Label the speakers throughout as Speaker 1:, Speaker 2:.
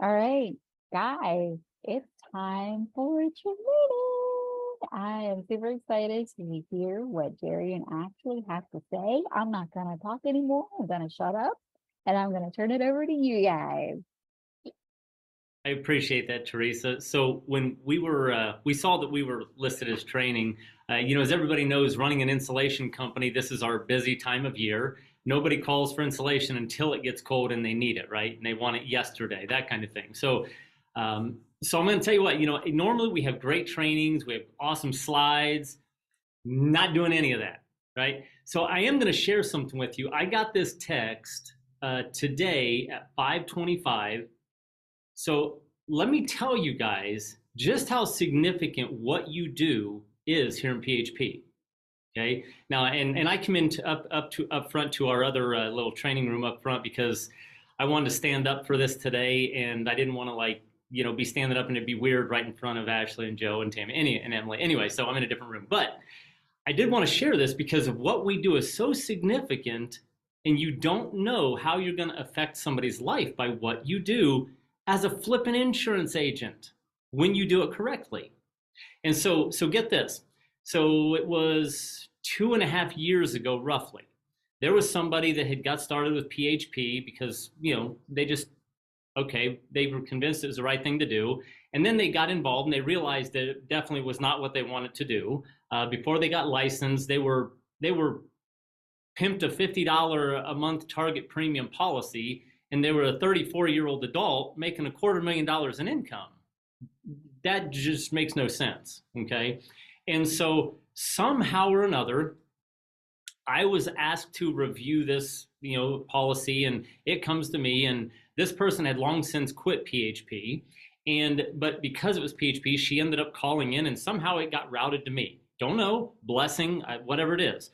Speaker 1: All right, guys, it's time for training. I am super excited to hear what Jarian actually has to say. I'm not going to talk anymore. I'm going to shut up and I'm going to turn it over to you guys.
Speaker 2: I appreciate that, Teresa. So when we saw that we were listed as training. As everybody knows, running an insulation company, this is our busy time of year. Nobody calls for insulation until it gets cold and they need it, right? And they want it yesterday, that kind of thing. So I'm going to tell you what. Normally we have great trainings, we have awesome slides. Not doing any of that, right? So I am going to share something with you. I got this text today at 5:25. So let me tell you guys just how significant what you do is here in PHP. Okay. Now, and I come into up front to our other little training room up front because I wanted to stand up for this today, and I didn't want to be standing up and it'd be weird right in front of Ashley and Joe and Tammy and Emily. Anyway, so I'm in a different room, but I did want to share this because of what we do is so significant, and you don't know how you're going to affect somebody's life by what you do as a flipping insurance agent when you do it correctly. And so get this. So it was 2.5 years ago, roughly. There was somebody that had got started with PHP because, they were convinced it was the right thing to do. And then they got involved and they realized that it definitely was not what they wanted to do. Before they got licensed, they were pimped a $50 a month target premium policy, and they were a 34-year-old adult making $250,000 in income. That just makes no sense. Okay. And so somehow or another, I was asked to review this, policy, and it comes to me, and this person had long since quit PHP. But because it was PHP, she ended up calling in, and somehow it got routed to me. Don't know, blessing, whatever it is.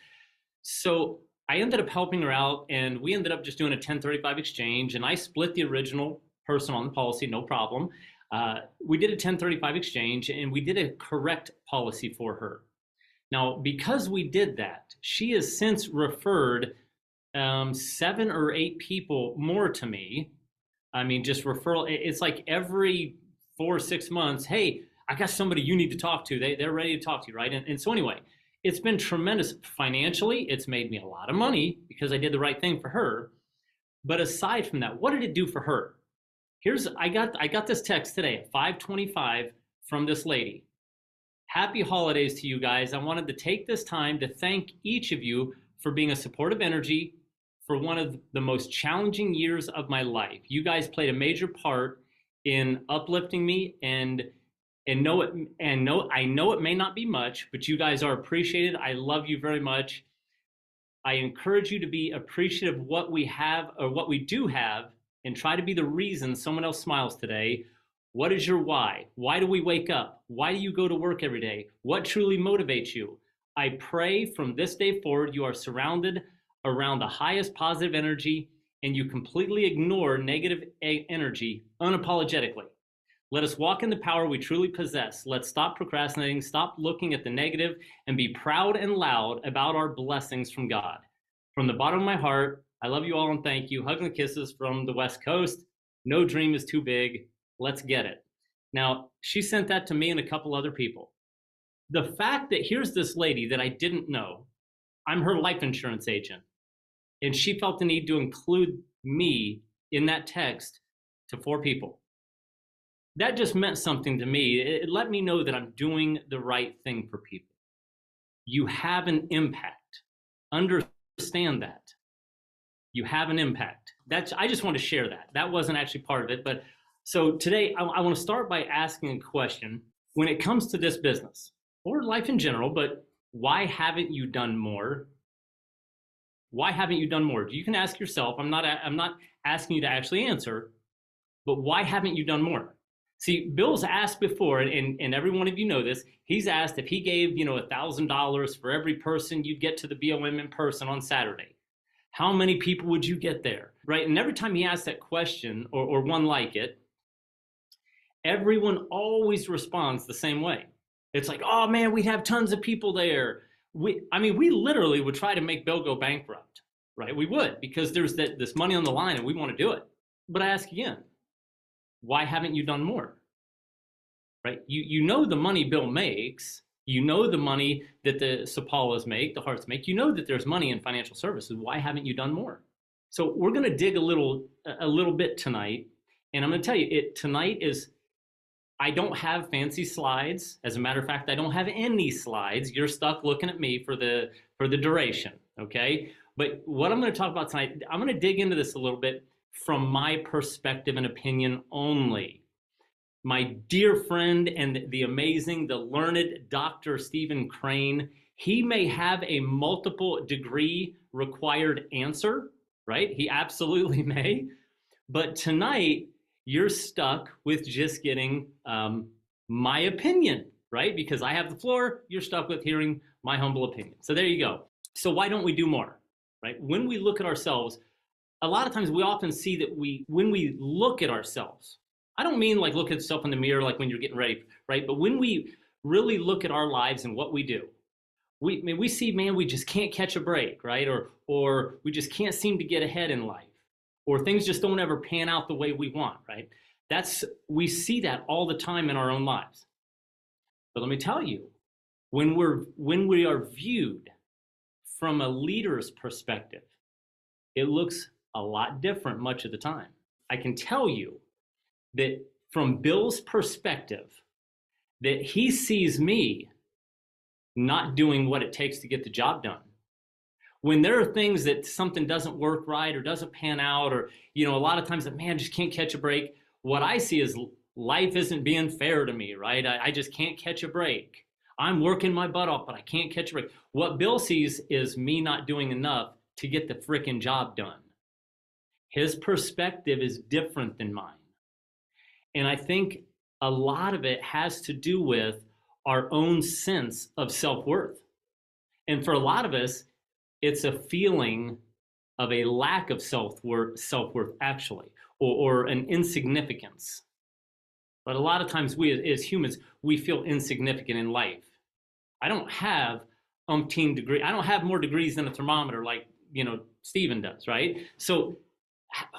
Speaker 2: So I ended up helping her out, and we ended up just doing a 1035 exchange, and I split the original person on the policy, no problem. We did a 1035 exchange, and we did a correct policy for her. Now, because we did that, she has since referred 7 or 8 people more to me. I mean, just referral. It's like every 4 or 6 months, hey, I got somebody you need to talk to. They're ready to talk to you, right? And so anyway, it's been tremendous financially. It's made me a lot of money because I did the right thing for her. But aside from that, what did it do for her? I got this text today at 5:25 from this lady. Happy holidays to you guys. I wanted to take this time to thank each of you for being a supportive energy for one of the most challenging years of my life. You guys played a major part in uplifting me, I know it may not be much, but you guys are appreciated. I love you very much. I encourage you to be appreciative of what we have or what we do have, and try to be the reason someone else smiles today. What is your why? Why do we wake up? Why do you go to work every day? What truly motivates you? I pray from this day forward you are surrounded around the highest positive energy, and you completely ignore negative energy unapologetically. Let us walk in the power we truly possess. Let's stop procrastinating, stop looking at the negative, and be proud and loud about our blessings from God. From the bottom of my heart, I love you all and thank you. Hugs and kisses from the West Coast. No dream is too big. Let's get it. Now, she sent that to me and a couple other people. The fact that here's this lady that I didn't know, I'm her life insurance agent, and she felt the need to include me in that text to 4 people. That just meant something to me. It let me know that I'm doing the right thing for people. You have an impact. Understand that. You have an impact. I just want to share that. That wasn't actually part of it. But so today I want to start by asking a question. When it comes to this business or life in general, but why haven't you done more? Why haven't you done more? You can ask yourself. I'm not asking you to actually answer, but why haven't you done more? See, Bill's asked before, and every one of you know this. He's asked if he gave $1,000 for every person you'd get to the BOM in person on Saturday. How many people would you get there, right? And every time he asks that question or one like it, everyone always responds the same way. It's like, oh man, we'd have tons of people there. We literally would try to make Bill go bankrupt, right? We would, because there's this money on the line and we want to do it. But I ask again, why haven't you done more? Right? You know the money Bill makes, you know the money that the Sapalas make, the Harts make, you know that there's money in financial services. Why haven't you done more? So we're going to dig a little bit tonight, and I'm going to tell you it tonight is I don't have fancy slides. As a matter of fact, I don't have any slides. You're stuck looking at me for the duration, okay? But what I'm going to talk about tonight, I'm going to dig into this a little bit from my perspective and opinion only. My dear friend and the amazing, the learned Dr. Stephen Crane, he may have a multiple degree required answer, right? He absolutely may. But tonight, you're stuck with just getting my opinion, right? Because I have the floor, you're stuck with hearing my humble opinion. So there you go. So why don't we do more, right? When we look at ourselves, a lot of times we often see that when we look at ourselves, I don't mean like look at yourself in the mirror like when you're getting ready, right? But when we really look at our lives and what we do, we see, man, we just can't catch a break, right? Or we just can't seem to get ahead in life, or things just don't ever pan out the way we want, right? We see that all the time in our own lives. But let me tell you, when we are viewed from a leader's perspective, it looks a lot different much of the time. I can tell you that from Bill's perspective, that he sees me not doing what it takes to get the job done. When there are things that something doesn't work right or doesn't pan out, or a lot of times that, man, just can't catch a break, what I see is life isn't being fair to me, right? I just can't catch a break. I'm working my butt off, but I can't catch a break. What Bill sees is me not doing enough to get the frickin' job done. His perspective is different than mine. And I think a lot of it has to do with our own sense of self-worth. And for a lot of us, it's a feeling of a lack of self-worth actually, or an insignificance. But a lot of times we as humans, we feel insignificant in life. I don't have umpteen degree. I don't have more degrees than a thermometer like, Stephen does, right? So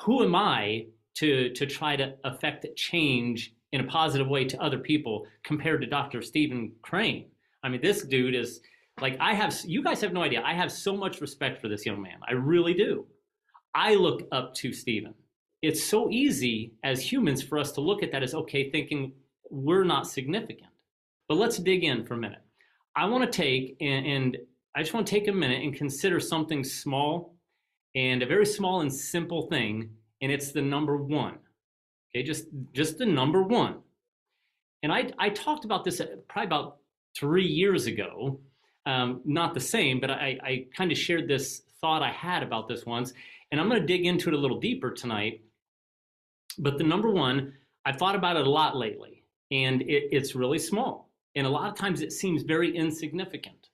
Speaker 2: who am I to try to affect change in a positive way to other people compared to Dr. Stephen Crane? I mean, this dude is like, you guys have no idea. I have so much respect for this young man. I really do. I look up to Stephen. It's so easy as humans for us to look at that as, okay, thinking we're not significant. But let's dig in for a minute. I want to take, and I just want to take a minute and consider something small, and a very small and simple thing, and it's the number one. Okay, just the number one. And I talked about this probably about 3 years ago. Not the same, but I kind of shared this thought I had about this once, and I'm going to dig into it a little deeper tonight. But the number one, I've thought about it a lot lately, and it's really small. And a lot of times it seems very insignificant.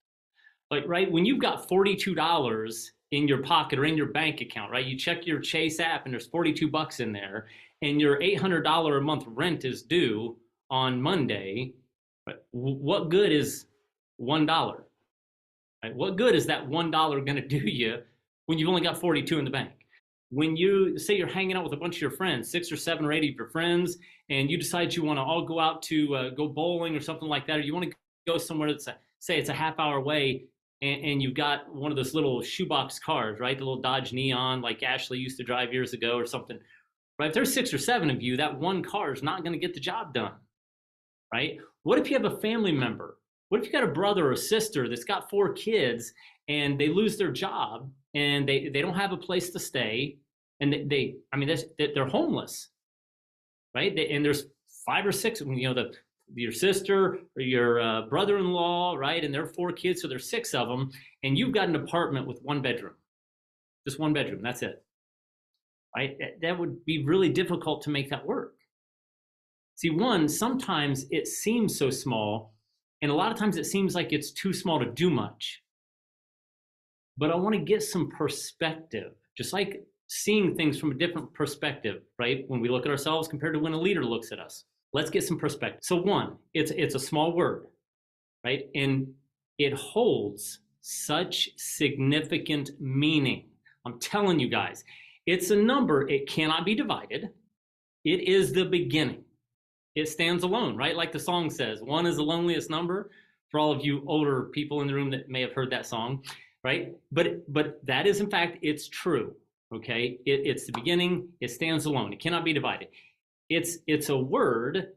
Speaker 2: Like, right, when you've got $42 in your pocket or in your bank account, right? You check your Chase app and there's 42 bucks in there, and your $800 a month rent is due on Monday. Right? What good is $1? Right? What good is that $1 going to do you when you've only got 42 in the bank? When you say you're hanging out with a bunch of your friends, 6 or 7 or 8 of your friends, and you decide you want to all go out to go bowling or something like that, or you want to go somewhere that's say it's a half hour away, and you've got one of those little shoebox cars, right? The little Dodge Neon like Ashley used to drive years ago or something, right? If there's 6 or 7 of you, that one car is not going to get the job done, right? What if you have a family member? What if you got a brother or sister that's got 4 kids and they lose their job and they don't have a place to stay, and they're homeless, right? And there's 5 or 6, your sister or your brother-in-law, right? And there are 4 kids, so there's 6 of them, and you've got an apartment with 1 bedroom, just 1 bedroom, that's it, right? That would be really difficult to make that work. See, sometimes it seems so small, and a lot of times it seems like it's too small to do much. But I want to get some perspective, just like seeing things from a different perspective, right? When we look at ourselves compared to when a leader looks at us. Let's get some perspective. So one, it's a small word, right? And it holds such significant meaning. I'm telling you guys, it's a number. It cannot be divided. It is the beginning. It stands alone, right? Like the song says, one is the loneliest number. For all of you older people in the room that may have heard that song, right? But that is, in fact, it's true. Okay, it's the beginning. It stands alone. It cannot be divided. It's a word,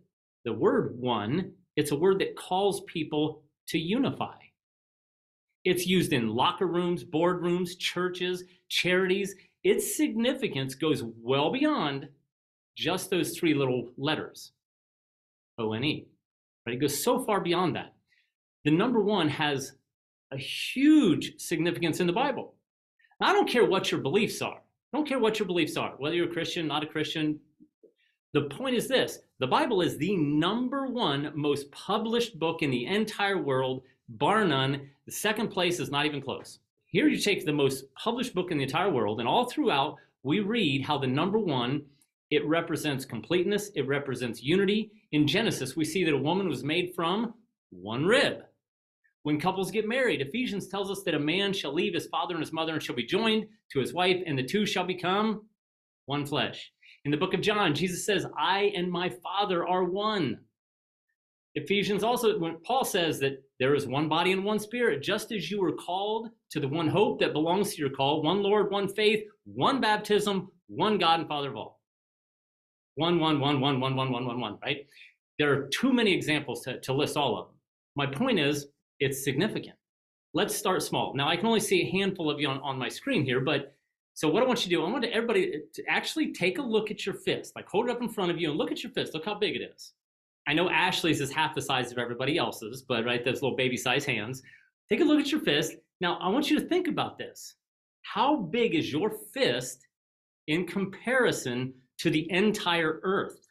Speaker 2: the word one. It's a word that calls people to unify. It's used in locker rooms, boardrooms, churches, charities. Its significance goes well beyond just those three little letters, O-N-E. But it goes so far beyond that. The number one has a huge significance in the Bible. Now, I don't care what your beliefs are. I don't care what your beliefs are, whether you're a Christian, not a Christian. The point is this: the Bible is the number one most published book in the entire world, bar none. The second place is not even close. Here you take the most published book in the entire world, and all throughout we read how the number one, it represents completeness, it represents unity. In Genesis, we see that a woman was made from one rib. When couples get married, Ephesians tells us that a man shall leave his father and his mother and shall be joined to his wife, and the two shall become one flesh. In the book of John, Jesus says, I and my Father are one. Ephesians also, when Paul says that there is one body and one spirit, just as you were called to the one hope that belongs to your call, one Lord, one faith, one baptism, one God and Father of all. One, right? There are too many examples to list all of them. My point is, it's significant. Let's start small. Now, I can only see a handful of you on my screen here, but so what I want you to do, I want everybody to actually take a look at your fist, like hold it up in front of you and look at your fist. Look how big it is. I know Ashley's is half the size of everybody else's, but right, those little baby size hands. Take a look at your fist. Now, I want you to think about this. How big is your fist in comparison to the entire earth?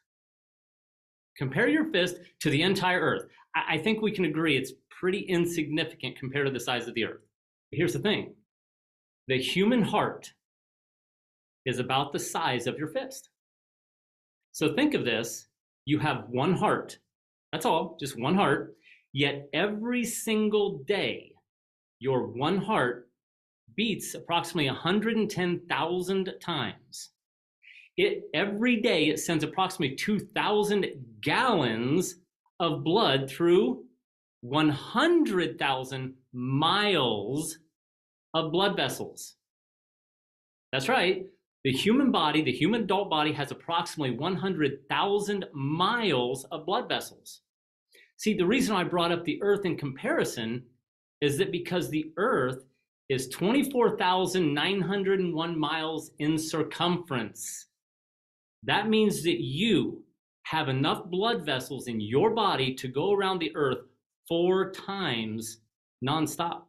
Speaker 2: Compare your fist to the entire earth. I think we can agree it's pretty insignificant compared to the size of the earth. But here's the thing. The human heart is about the size of your fist. So think of this. You have one heart. That's all, just one heart. Yet every single day, your one heart beats approximately 110,000 times. Every day, it sends approximately 2,000 gallons of blood through 100,000 miles of blood vessels. That's right. The human body, the human adult body, has approximately 100,000 miles of blood vessels. See, the reason I brought up the earth in comparison is that because the earth is 24,901 miles in circumference. That means that you have enough blood vessels in your body to go around the earth 4 times nonstop.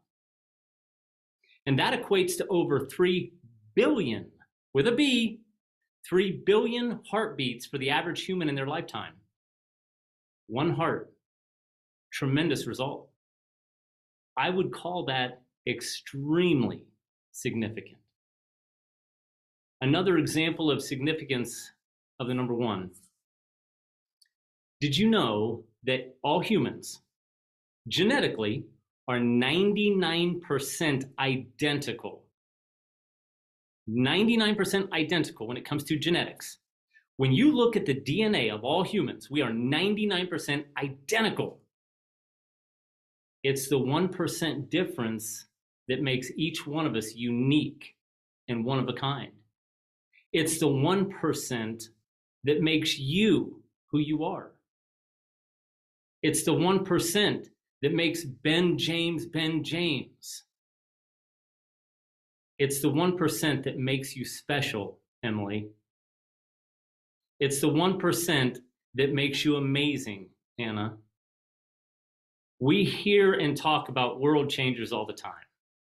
Speaker 2: And that equates to over 3 billion, with a B, 3 billion heartbeats for the average human in their lifetime. One heart. Tremendous result. I would call that extremely significant. Another example of significance of the number one. Did you know that all humans genetically are 99% identical? 99% identical when it comes to genetics. When you look at the DNA of all humans, we are 99% identical. It's the 1% difference that makes each one of us unique and one of a kind. It's the 1% that makes you who you are. It's the 1% that makes Ben James Ben James. It's the 1% that makes you special, Emily. It's the 1% that makes you amazing, Anna. We hear and talk about world changers all the time.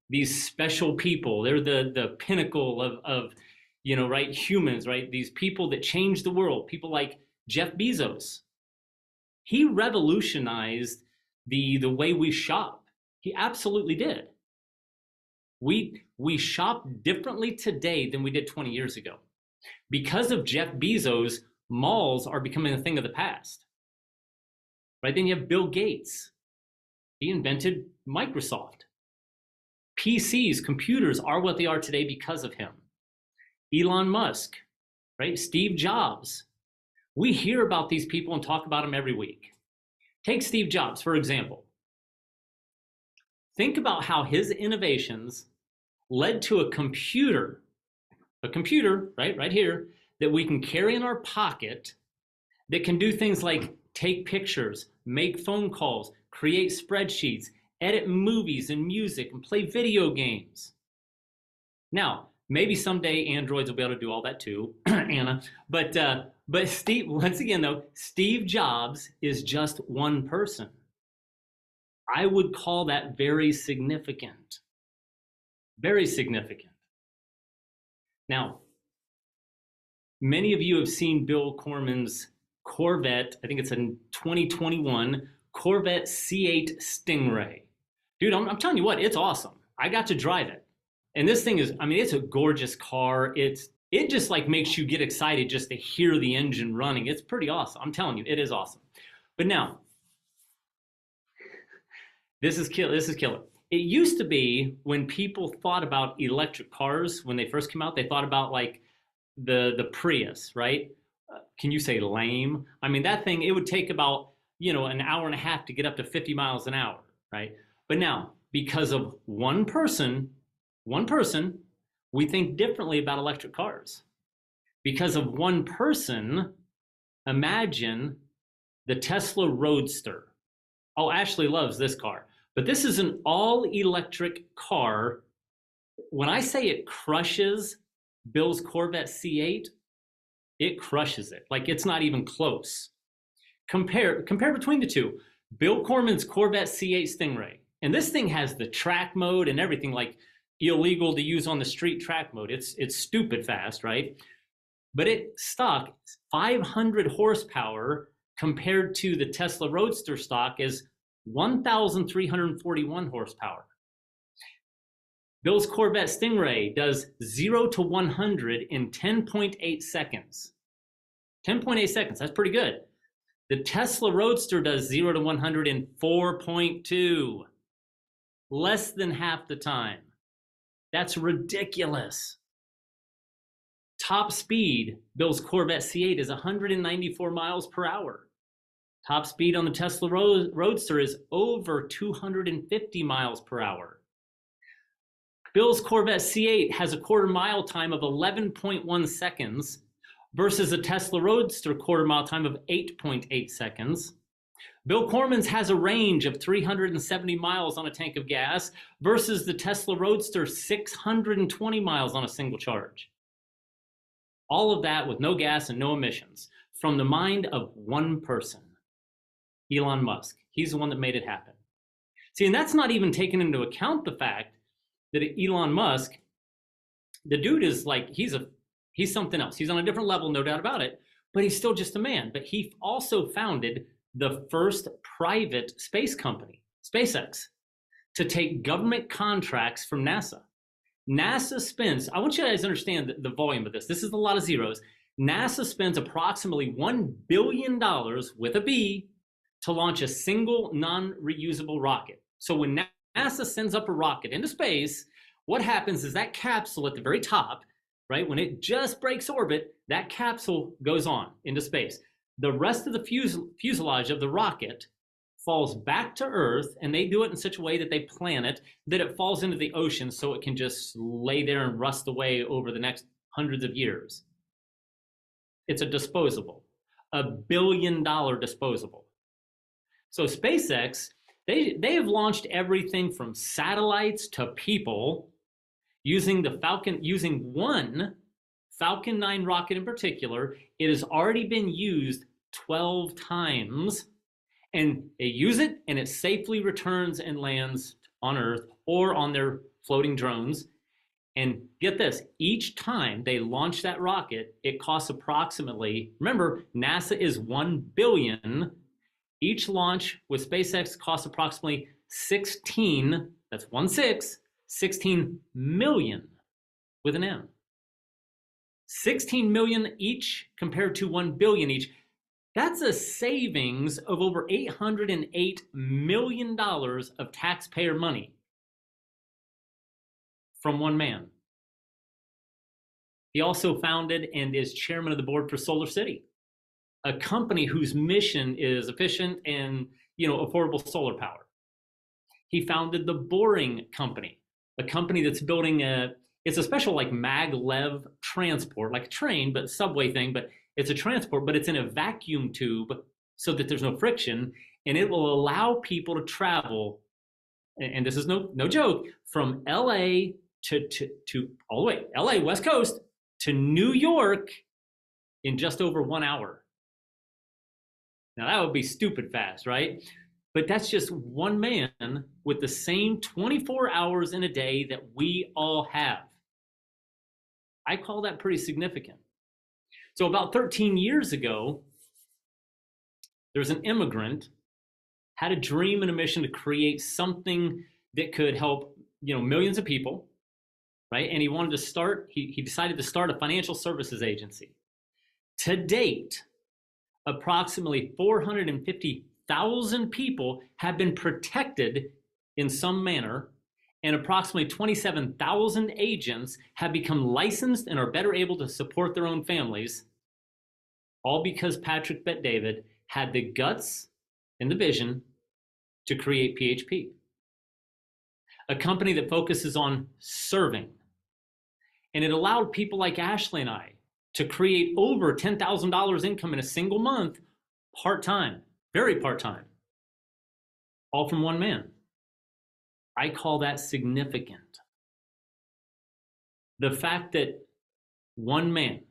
Speaker 2: These special people, they're the pinnacle of right, humans, right? These people that change the world, people like Jeff Bezos. He revolutionized the way we shop. He absolutely did. We shop differently today than we did 20 years ago. Because of Jeff Bezos, malls are becoming a thing of the past. Right? Then you have Bill Gates. He invented Microsoft. PCs, computers are what they are today because of him. Elon Musk, right? Steve Jobs. We hear about these people and talk about them every week. Take Steve Jobs, for example. Think about how his innovations led to a computer, right here, that we can carry in our pocket that can do things like take pictures, make phone calls, create spreadsheets, edit movies and music, and play video games. Now, maybe someday androids will be able to do all that too, Anna. But Steve, once again though, Steve Jobs is just one person. I would call that very significant. Very significant. Now, many of you have seen Bill Corman's Corvette, I think it's a 2021 Corvette C8 Stingray. Dude, I'm telling you what, it's awesome. I got to drive it. And this thing is, I mean, it's a gorgeous car. It just like makes you get excited just to hear the engine running. It's pretty awesome. I'm telling you, it is awesome. But now, this is killer. It used to be when people thought about electric cars, when they first came out, they thought about like the Prius, right? Can you say lame? I mean, that thing, it would take about, an hour and a half to get up to 50 miles an hour, right? But now, because of one person, we think differently about electric cars. Because of one person, imagine the Tesla Roadster. Oh, Ashley loves this car. But this is an all-electric car. When I say it crushes Bill's Corvette C8, it crushes it. Like, it's not even close. Compare between the two. Bill Corman's Corvette C8 Stingray. And this thing has the track mode and everything, like illegal to use on the street track mode. It's stupid fast, right? But it stock 500 horsepower compared to the Tesla Roadster stock is 1,341 horsepower. Bill's Corvette Stingray does 0 to 100 in 10.8 seconds. 10.8 seconds, that's pretty good. The Tesla Roadster does 0 to 100 in 4.2. Less than half the time. That's ridiculous. Top speed, Bill's Corvette C8 is 194 miles per hour. Top speed on the Tesla Roadster is over 250 miles per hour. Bill's Corvette C8 has a quarter mile time of 11.1 seconds versus a Tesla Roadster quarter mile time of 8.8 seconds. Bill Corman's has a range of 370 miles on a tank of gas versus the Tesla Roadster 620 miles on a single charge. All of that with no gas and no emissions from the mind of one person, Elon Musk. He's the one that made it happen. See, and that's not even taking into account the fact that Elon Musk, the dude is like, he's something else. He's on a different level, no doubt about it, but he's still just a man. But he also founded the first private space company, SpaceX, to take government contracts from NASA. NASA spends, I want you guys to understand the volume of this. This is a lot of zeros. NASA spends approximately $1 billion with a B to launch a single non-reusable rocket. So when NASA sends up a rocket into space, what happens is that capsule at the very top, right, when it just breaks orbit, that capsule goes on into space. The rest of the fuselage of the rocket falls back to Earth, and they do it in such a way that they plan it, that it falls into the ocean so it can just lay there and rust away over the next hundreds of years. It's a disposable, $1 billion disposable. So SpaceX, they have launched everything from satellites to people using one Falcon 9 rocket in particular. It has already been used 12 times, and they use it and it safely returns and lands on Earth or on their floating drones. And get this, each time they launch that rocket, it costs approximately, remember, NASA is $1 billion. Each launch with SpaceX costs approximately 16 million with an M. 16 million each compared to 1 billion each. That's a savings of over $808 million of taxpayer money from one man. He also founded and is chairman of the board for Solar City. a company whose mission is efficient and affordable solar power. He founded the Boring Company, a company that's building it's a special like maglev transport, like a train, but subway thing, but it's a transport, but it's in a vacuum tube so that there's no friction, and it will allow people to travel, and this is no joke, from LA to all the way, LA, West Coast, to New York in just over 1 hour. Now that would be stupid fast, right? But that's just one man with the same 24 hours in a day that we all have. I call that pretty significant. So about 13 years ago, there's an immigrant, had a dream and a mission to create something that could help, millions of people, right? And he wanted to start, he decided to start a financial services agency. To date, approximately 450,000 people have been protected in some manner, and approximately 27,000 agents have become licensed and are better able to support their own families, all because Patrick Bet-David had the guts and the vision to create PHP, a company that focuses on serving. And it allowed people like Ashley and I to create over $10,000 income in a single month, part-time, very part-time, all from one man. I call that significant. The fact that one man,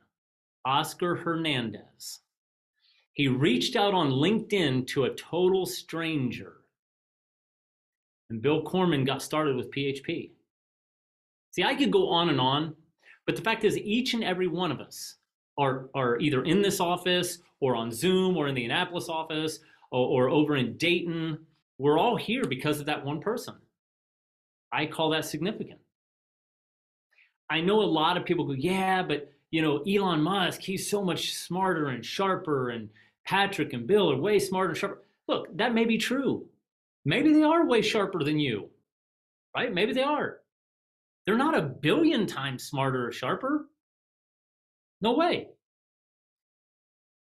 Speaker 2: Oscar Hernandez, he reached out on LinkedIn to a total stranger, and Bill Corman got started with PHP. See, I could go on, but the fact is each and every one of us are either in this office or on Zoom or in the Annapolis office or over in Dayton. We're all here because of that one person. I call that significant. I know a lot of people go, yeah, but Elon Musk, he's so much smarter and sharper, and Patrick and Bill are way smarter and sharper. Look, that may be true. Maybe they are way sharper than you, right? Maybe they are. They're not a billion times smarter or sharper. No way.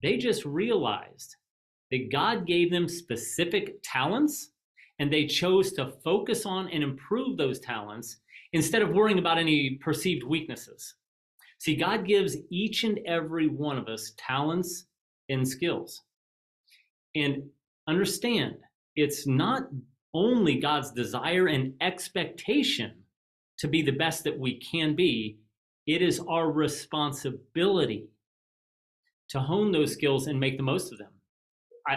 Speaker 2: They just realized that God gave them specific talents, and they chose to focus on and improve those talents instead of worrying about any perceived weaknesses. See, God gives each and every one of us talents and skills. And understand, it's not only God's desire and expectation to be the best that we can be, it is our responsibility to hone those skills and make the most of them.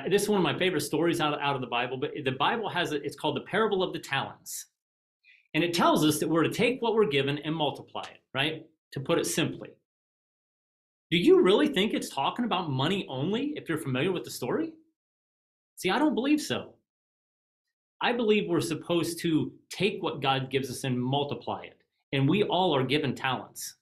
Speaker 2: This is one of my favorite stories out of the Bible, but the Bible has it's called the parable of the talents. And it tells us that we're to take what we're given and multiply it, right? To put it simply. Do you really think it's talking about money only if you're familiar with the story? See, I don't believe so. I believe we're supposed to take what God gives us and multiply it. And we all are given talents.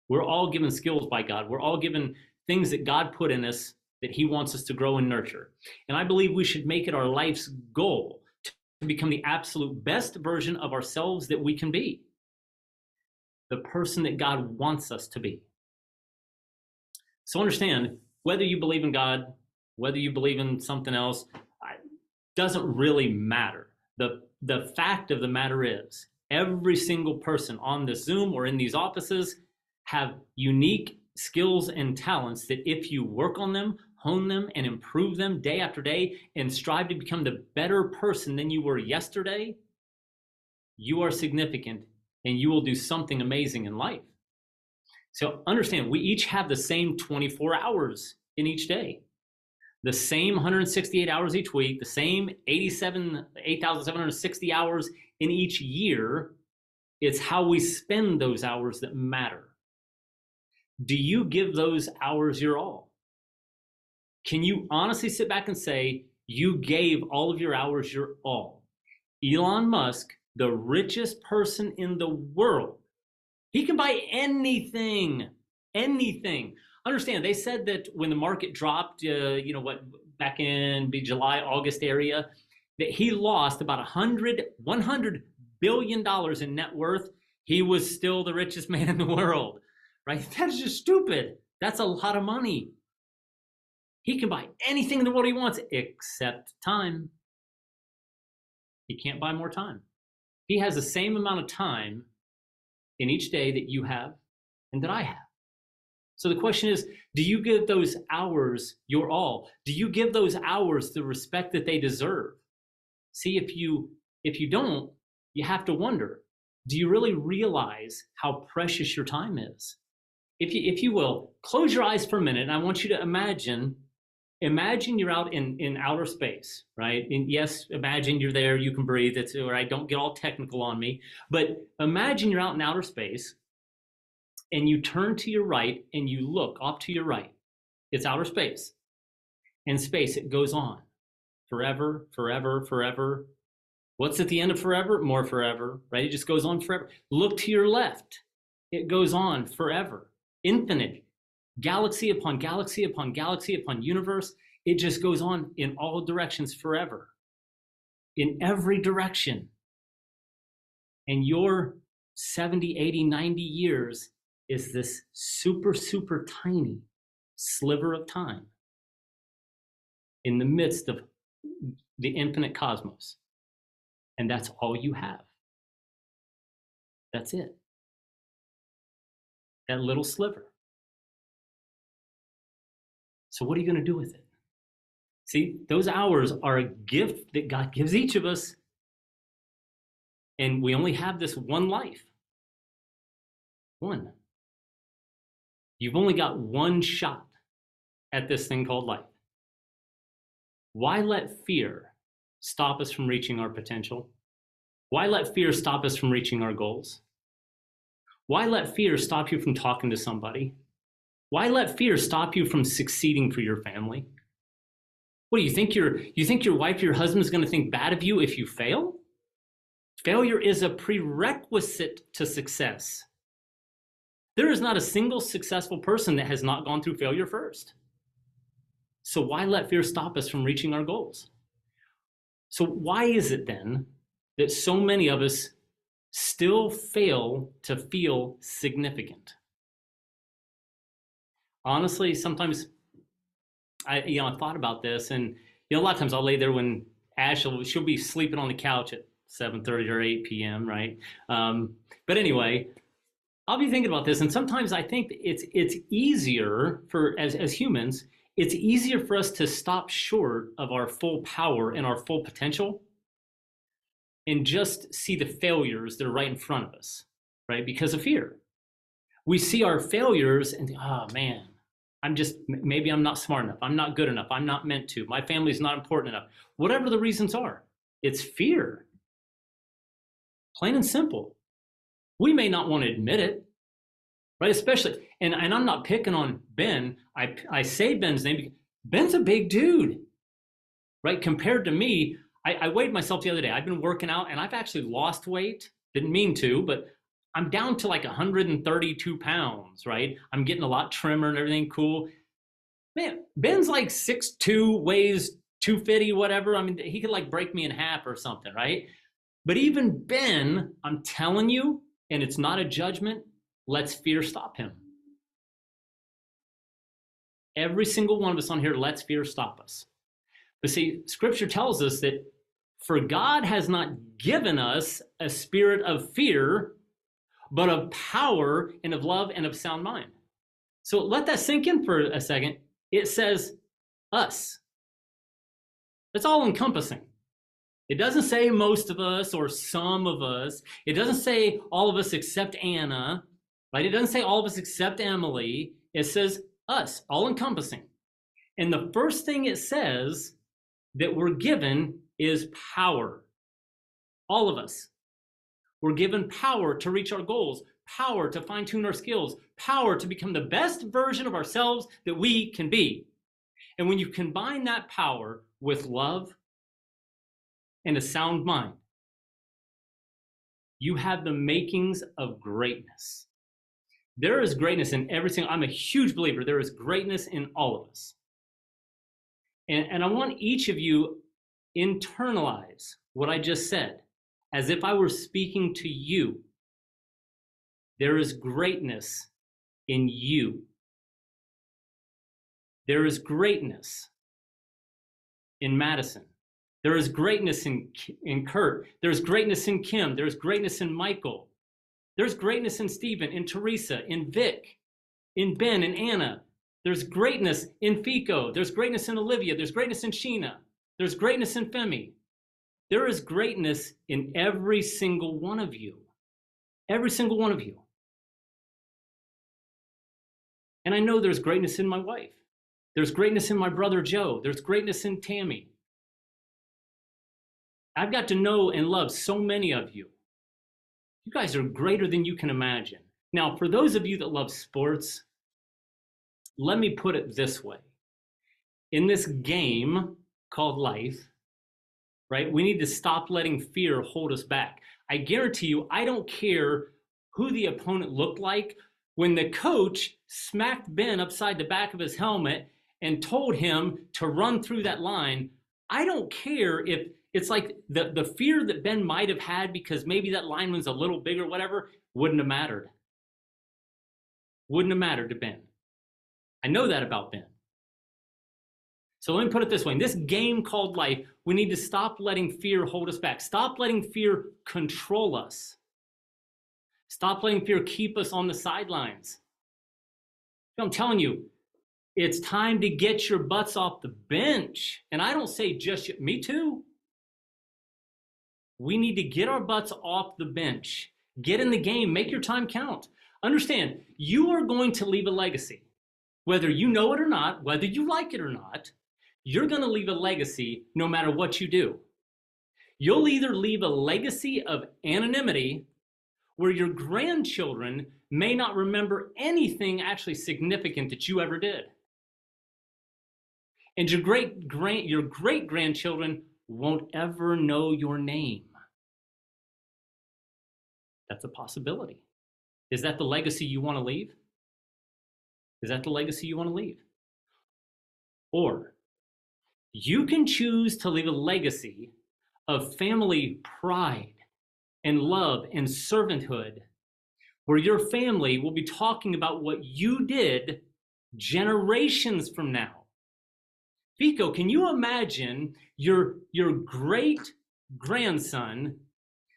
Speaker 2: We're all given skills by God. We're all given things that God put in us that he wants us to grow and nurture. And I believe we should make it our life's goal to become the absolute best version of ourselves that we can be. The person that God wants us to be. So understand, whether you believe in God, whether you believe in something else, doesn't really matter. The fact of the matter is, every single person on this Zoom or in these offices have unique skills and talents that if you work on them, hone them, and improve them day after day, and strive to become the better person than you were yesterday, you are significant and you will do something amazing in life. So understand, we each have the same 24 hours in each day, the same 168 hours each week, the same 8,760 hours in each year. It's how we spend those hours that matter. Do you give those hours your all? Can you honestly sit back and say, you gave all of your hours your all? Elon Musk, the richest person in the world, he can buy anything. Understand, they said that when the market dropped, back in the July, August area, that he lost about $100 billion in net worth. He was still the richest man in the world, right? That's just stupid. That's a lot of money. He can buy anything in the world he wants except time. He can't buy more time. He has the same amount of time in each day that you have and that I have. So the question is, do you give those hours your all? Do you give those hours the respect that they deserve? See, if you don't, you have to wonder, do you really realize how precious your time is? If you will, close your eyes for a minute, and I want you to imagine you're out in outer space, right? And yes, imagine you're there, you can breathe. It's all right. Don't get all technical on me. But imagine you're out in outer space and you turn to your right and you look off to your right. It's outer space. And space, it goes on forever, forever, forever. What's at the end of forever? More forever, right? It just goes on forever. Look to your left. It goes on forever. Infinite. Galaxy upon galaxy upon galaxy upon universe. It just goes on in all directions forever. In every direction. And your 70, 80, 90 years is this super, super tiny sliver of time in the midst of the infinite cosmos. And that's all you have. That's it. That little sliver. So what are you going to do with it? See, those hours are a gift that God gives each of us. And we only have this one life. One. You've only got one shot at this thing called life. Why let fear stop us from reaching our potential? Why let fear stop us from reaching our goals? Why let fear stop you from talking to somebody? Why let fear stop you from succeeding for your family? What do you think? You think your wife, your husband is going to think bad of you if you fail? Failure is a prerequisite to success. There is not a single successful person that has not gone through failure first. So why let fear stop us from reaching our goals? So why is it then that so many of us still fail to feel significant? Honestly, sometimes I thought about this, and a lot of times I'll lay there when she'll be sleeping on the couch at 7:30 or 8 p.m. right? But anyway, I'll be thinking about this, and sometimes I think it's easier for as humans, it's easier for us to stop short of our full power and our full potential, and just see the failures that are right in front of us, right? Because of fear, we see our failures and think, oh man, maybe I'm not smart enough. I'm not good enough. I'm not meant to. My family's not important enough. Whatever the reasons are, it's fear. Plain and simple. We may not want to admit it, right? Especially, and I'm not picking on Ben. I say Ben's name because Ben's a big dude, right? Compared to me, I weighed myself the other day. I've been working out and I've actually lost weight. Didn't mean to, but I'm down to like 132 pounds, right? I'm getting a lot trimmer and everything cool. Man, Ben's like 6'2", weighs 250, whatever. I mean, he could like break me in half or something, right? But even Ben, I'm telling you, and it's not a judgment, lets fear stop him. Every single one of us on here lets fear stop us. But see, scripture tells us that for God has not given us a spirit of fear, but of power and of love and of sound mind. So let that sink in for a second. It says us. It's all encompassing. It doesn't say most of us or some of us. It doesn't say all of us except Anna, right? It doesn't say all of us except Emily. It says us, all encompassing. And the first thing it says that we're given is power. All of us. We're given power to reach our goals, power to fine-tune our skills, power to become the best version of ourselves that we can be. And when you combine that power with love and a sound mind, you have the makings of greatness. There is greatness in every single, I'm a huge believer, there is greatness in all of us. And I want each of you internalize what I just said, as if I were speaking to you. There is greatness in you. There is greatness in Madison. There is greatness in Kurt. There's greatness in Kim. There's greatness in Michael. There's greatness in Stephen, in Teresa, in Vic, in Ben, and Anna. There's greatness in Fico. There's greatness in Olivia. There's greatness in Sheena. There's greatness in Femi. There is greatness in every single one of you. Every single one of you. And I know there's greatness in my wife. There's greatness in my brother Joe. There's greatness in Tammy. I've got to know and love so many of you. You guys are greater than you can imagine. Now, for those of you that love sports, let me put it this way. In this game called life, right, we need to stop letting fear hold us back. I guarantee you, I don't care who the opponent looked like. When the coach smacked Ben upside the back of his helmet and told him to run through that line, I don't care if it's like the fear that Ben might have had because maybe that lineman's a little bigger, whatever, wouldn't have mattered. Wouldn't have mattered to Ben. I know that about Ben. So let me put it this way. In this game called life, we need to stop letting fear hold us back. Stop letting fear control us. Stop letting fear keep us on the sidelines. I'm telling you, it's time to get your butts off the bench. And I don't say just you, me too. We need to get our butts off the bench. Get in the game. Make your time count. Understand, you are going to leave a legacy. Whether you know it or not, whether you like it or not, you're going to leave a legacy no matter what you do. You'll either leave a legacy of anonymity where your grandchildren may not remember anything actually significant that you ever did. And your great-grandchildren won't ever know your name. That's a possibility. Is that the legacy you want to leave? Is that the legacy you want to leave? Or you can choose to leave a legacy of family pride and love and servanthood, where your family will be talking about what you did generations from now. Fico, can you imagine your great grandson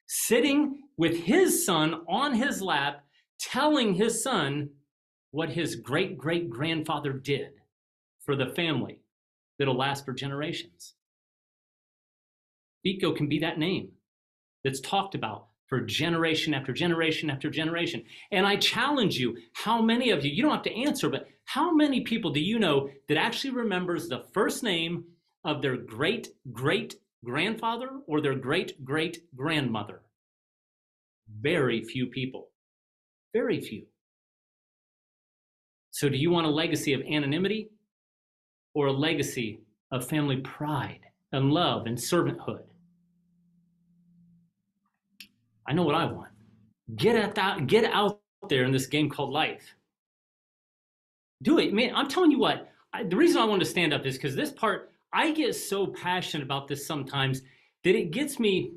Speaker 2: sitting with his son on his lap, telling his son what his great great grandfather did for the family that'll last for generations? Fico can be that name that's talked about for generation after generation after generation. And I challenge you, how many of you, you don't have to answer, but how many people do you know that actually remembers the first name of their great great grandfather or their great great grandmother? Very few people. Very few. So do you want a legacy of anonymity or a legacy of family pride and love and servanthood? I know what I want. Get out there in this game called life. Do it. Man, I'm telling you what, the reason I wanted to stand up is because this part, I get so passionate about this sometimes that it gets me,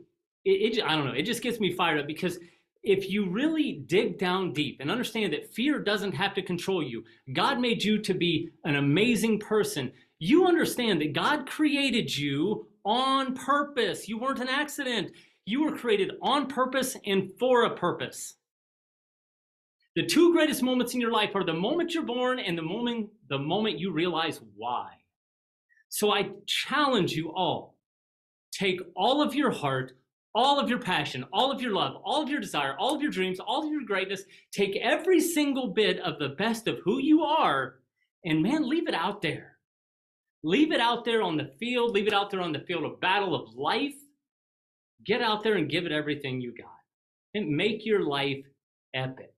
Speaker 2: I don't know, it just gets me fired up, because if you really dig down deep and understand that fear doesn't have to control you, God made you to be an amazing person. You understand that God created you on purpose. You weren't an accident. You were created on purpose and for a purpose. The two greatest moments in your life are the moment you're born and the moment you realize why. So I challenge you all, take all of your heart, all of your passion, all of your love, all of your desire, all of your dreams, all of your greatness, take every single bit of the best of who you are, and man, leave it out there. Leave it out there on the field, leave it out there on the field of battle of life. Get out there and give it everything you got. And make your life epic.